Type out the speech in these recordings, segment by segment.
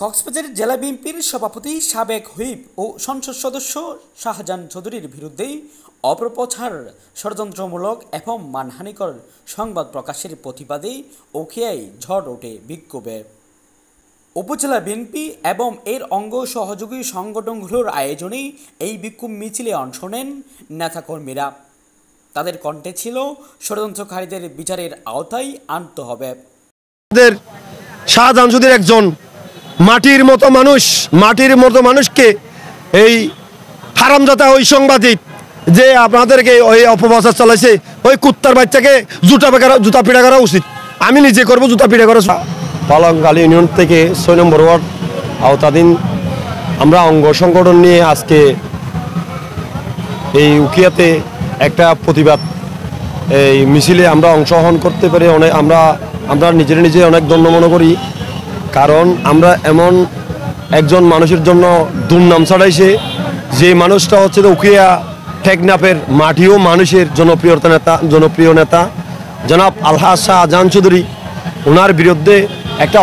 কক্সবাজার জেলা বিএনপির সভাপতি সাবেক হুইপ ও সংসদ সদস্য শাহজাহান চৌধুরীর বিরুদ্ধে অপপ্রচার, ষড়যন্ত্রমূলক এবং মানহানিকর সংবাদ প্রকাশের প্রতিবাদে উখিয়ায় ঝড় ওঠে বিক্ষোভে। উপজেলা বিএনপি এবং এর অঙ্গ সহযোগী সংগঠনগুলোর আয়োজনে এই বিক্ষোভ মিছিলে অংশ নেন নেতাকর্মীরা। তাদের কণ্ঠে ছিল ষড়যন্ত্রকারীদের বিচারের আওতায় আনতে হবে। শাহজাহান চৌধুরী একজন মাটির মতো মানুষকে এই হারামজাদা ওই সাংবাদিক যে আপনাদেরকে ওই অপপ্রচার চালাইছে, ওই কুত্তার বাচ্চাকে জুতা পিটা করা উচিত। আমি নিজে করবো জুতা পিটা করা। পালংখালী ইউনিয়ন থেকে ৬ নম্বর ওয়ার্ড আওতাধীন আমরা অঙ্গ সংগঠন নিয়ে আজকে এই উখিয়াতে একটা প্রতিবাদ এই মিছিলে আমরা অংশগ্রহণ করতে পারি। আমরা নিজে অনেক ধন্য মনে করি, কারণ আমরা এমন একজন মানুষের জন্য দুর্নাম ছড়াইছে যে মানুষটা হচ্ছে উখিয়া টেকনাফের মাটিও মানুষের জনপ্রিয় নেতা জনাব আলহাজ শাহজাহান চৌধুরী। ওনার বিরুদ্ধে একটা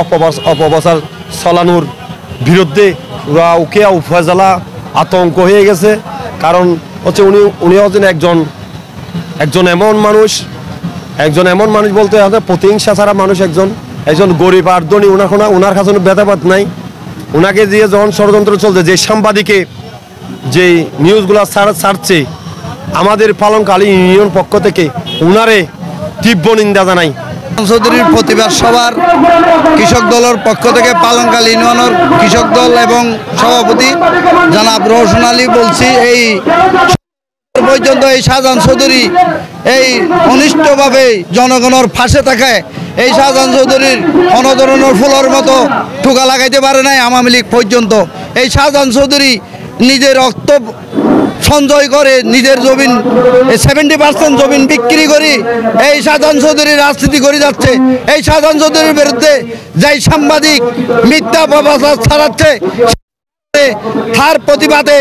অপপ্রচার চালানোর বিরুদ্ধে পুরা উখিয়া উপজেলা আতঙ্ক হয়ে গেছে। কারণ হচ্ছে উনি হচ্ছেন একজন এমন মানুষ বলতে প্রতিহিংসা ছাড়া মানুষ, একজন গরিব আর ধনী। ওনার কাছে ভেদাভেদ নাই। ওনাকে দিয়ে যখন ষড়যন্ত্র চলছে, যে সাংবাদিকে যে নিউজগুলো ছাড়ছে, আমাদের পালংখালী ইউনিয়ন পক্ষ থেকে ওনারে তীব্র নিন্দা জানাই। চৌধুরীর প্রতিবাদ সভার কৃষক দলের পক্ষ থেকে পালংখালী ইউনিয়নের কৃষক দল এবং সভাপতি জনাব রওশন আলী বলছি, এই পর্যন্ত এই শাহজাহান চৌধুরী এই অনিষ্টভাবে জনগণের পাশে থাকায় এই শাহজাহান চৌধুরীর কোনো ধরনের ফুলের মতো ঠুকা লাগাইতে পারে নাই আওয়ামী লীগ পর্যন্ত। এই শাহজাহান চৌধুরী নিজের রক্ত সঞ্চয় করে নিজের জমিন 70% জমিন বিক্রি করে এই শাহজাহান চৌধুরী রাজনীতি করে যাচ্ছে। এই শাহজাহান চৌধুরীর বিরুদ্ধে যাই সাংবাদিক মিথ্যা অপপ্রচার ছড়াচ্ছে, তার প্রতিবাদে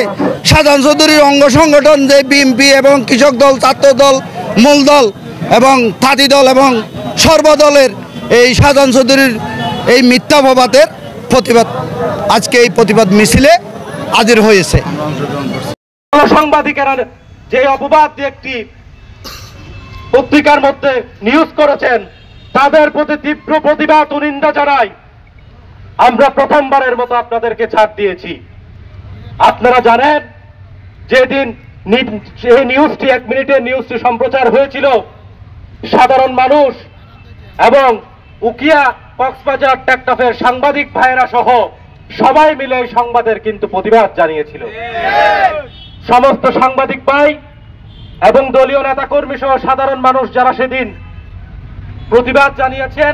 শাহজাহান চৌধুরীর অঙ্গ সংগঠন যে বিএনপি এবং কৃষক দল, ছাত্র দল, মূল দল এবং তাঁতি দল এবং সর্বদলের এই শাহজাহান চৌধুরীর এই মিথ্যা অপবাদের প্রতিবাদ আজকে এই প্রতিবাদ মিছিলে হাজির হয়েছে। সাংবাদিকেরা যে অপবাদ একটি পত্রিকার মধ্যে নিউজ করেছেন, তাদের প্রতি তীব্র প্রতিবাদ ও নিন্দা জানাই। আমরা প্রথমবারের মতো আপনাদেরকে ছাড় দিয়েছি। আপনারা জানেন, যেদিন এই নিউজটি 1 মিনিটের নিউজটি সম্প্রচার হয়েছিল, সাধারণ মানুষ এবং উখিয়া কক্সবাজার টেকনাফের সাংবাদিক ভাইয়েরা সহ সবাই মিলে এই সংবাদের কিন্তু প্রতিবাদ জানিয়েছিল। সমস্ত সাংবাদিক ভাই এবং দলীয় নেতাকর্মী সহ সাধারণ মানুষ যারা সেদিন প্রতিবাদ জানিয়েছেন,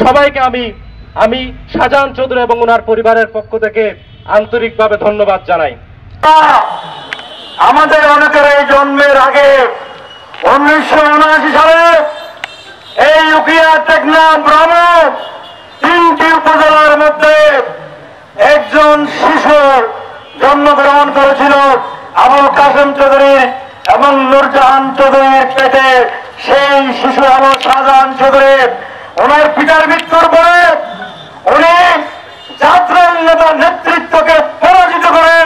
সবাইকে আমি শাহজাহান চৌধুরী এবং ওনার পরিবারের পক্ষ থেকে আন্তরিকভাবে ধন্যবাদ জানাই। আমাদের অনেকের এই জন্মের আগে 1979 সালে এই উখিয়া, টেকনাফ, ব্রাহ্মণ 3টি উপজেলার মধ্যে একজন শিশুর জন্মগ্রহণ করেছিল আবুল কাসেম চৌধুরী এবং নূরজাহান চৌধুরীর পেটে। সেই শিশু হল শাহজাহান চৌধুরী। ওনার পিতার মৃত্যুর পরে উনি জাতীয় নেতার নেতৃত্বকে পরাজিত করে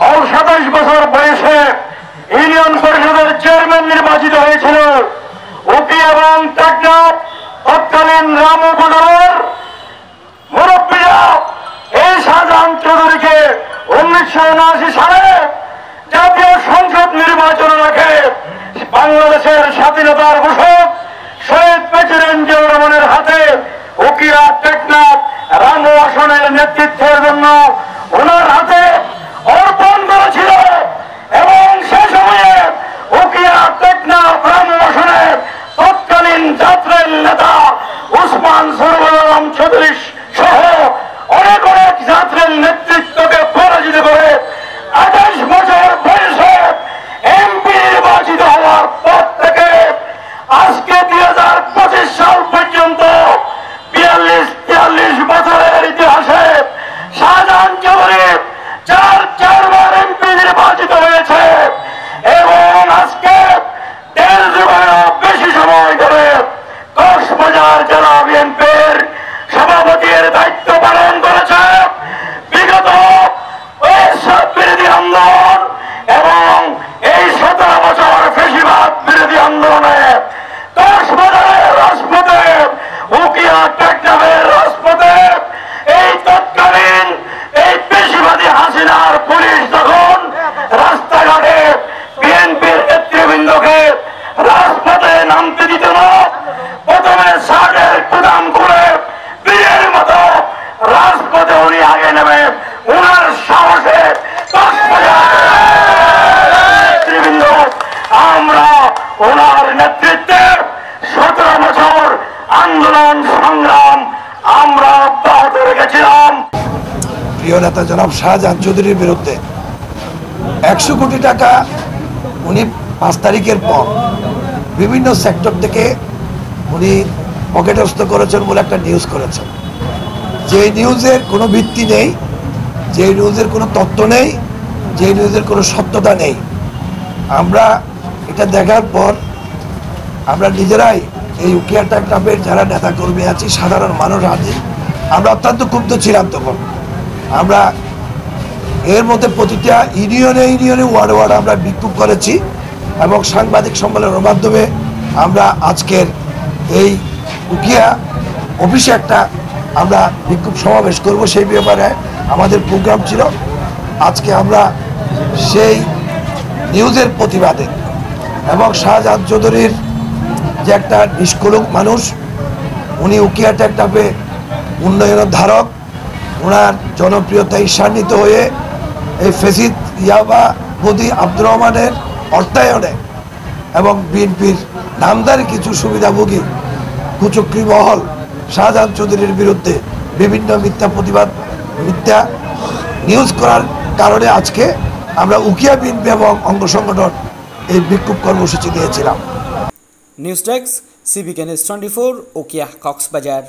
27 বছর বয়সে ইউনিয়ন পরিষদের চেয়ারম্যান নির্বাচিত হয়েছিল। উখিয়া এবং টেকনাফ তৎকালীন রাম উপজেলার মুরব্বীরা এই শাহজাহান চৌধুরীকে 1979 সালে জাতীয় সংসদ নির্বাচন রাখে বাংলাদেশের স্বাধীনতার ঘোষক শহীদ প্রেসিডেন্ট জিয়াউর রহমানের হাতে উখিয়া, টেকনাফ, রামু আসনের নেতৃত্বের জন্য ওনার হাতে অর্পণ করেছিল। এবং সে সময়ে উখিয়া, টেকনাফ, রামু আসনের তৎকালীন জাতীয় নেতা উসমান সরওয়ার আলম চৌধুরী সহ অনেক জাতীয় নেতৃত্বকে পরাজিত করে 28 বছর বয়সে এমপি নির্বাচিত হওয়ার পর থেকে আজকে 2025 সাল পর্যন্ত 42-43 বছরের ইতিহাসে শাহজাহান প্রথমে শার্টের গুদাম করে বীরের মতো রাজপথে উনি আগে নেবে। উনার সাহসে নেতৃবৃন্দ, আমরা ওনার নেতৃত্বে 17 বছর আন্দোলন সংগ্রাম আমরা অব্যাহত রেখেছিলাম। প্রিয় নেতা জনাব শাহজাহান চৌধুরীর বিরুদ্ধে 100 কোটি টাকা উনি 5 তারিখের পর বিভিন্ন সেক্টর থেকে উনি পকেটস্থ করেছেন বলে একটা নিউজ করেছেন। যে নিউজের কোনো ভিত্তি নেই, যে নিউজের কোনো তথ্য নেই, যে নিউজের কোনো সত্যতা নেই। আমরা এটা দেখার পর আমরা নিজেরাই এই উকিয়া ক্লাবের যারা নেতাকর্মী আছি, সাধারণ মানুষ আছি, আমরা অত্যন্ত ক্ষুব্ধ ছিলাম। তখন আমরা এর মধ্যে প্রতিটা ইউনিয়নে ওয়ার্ডে আমরা বিক্ষোভ করেছি এবং সাংবাদিক সম্মেলনের মাধ্যমে আমরা আজকের এই উকিয়া অফিসে একটা আমরা বিক্ষোভ সমাবেশ করব। সেই ব্যাপারে আমাদের প্রোগ্রাম ছিল। আজকে আমরা সেই নিউজের প্রতিবাদে এবং শাহজাহান চৌধুরীর যে একটা নিষ্কলঙ্ক মানুষ, উনি উকিয়া ক্লাবে উন্নয়নের ধারক, ওনার জনপ্রিয়তা ঈর্ষান্বিত হয়ে এই ফেসিদ ইয়াবাবদি আব্দুর রহমানের অর্থায়নে এবং বিএনপির নামদারি কিছু সুবিধাভোগী কুচক্রী মহল শাহজাহান চৌধুরীর বিরুদ্ধে বিভিন্ন মিথ্যা নিউজ করার কারণে আজকে আমরা উকিয়া বিএনপি এবং অঙ্গ সংগঠন এই বিক্ষোভ কর্মসূচি দিয়েছিলাম। News desk, CBK News 24, Ukhia, Cox's Bazar.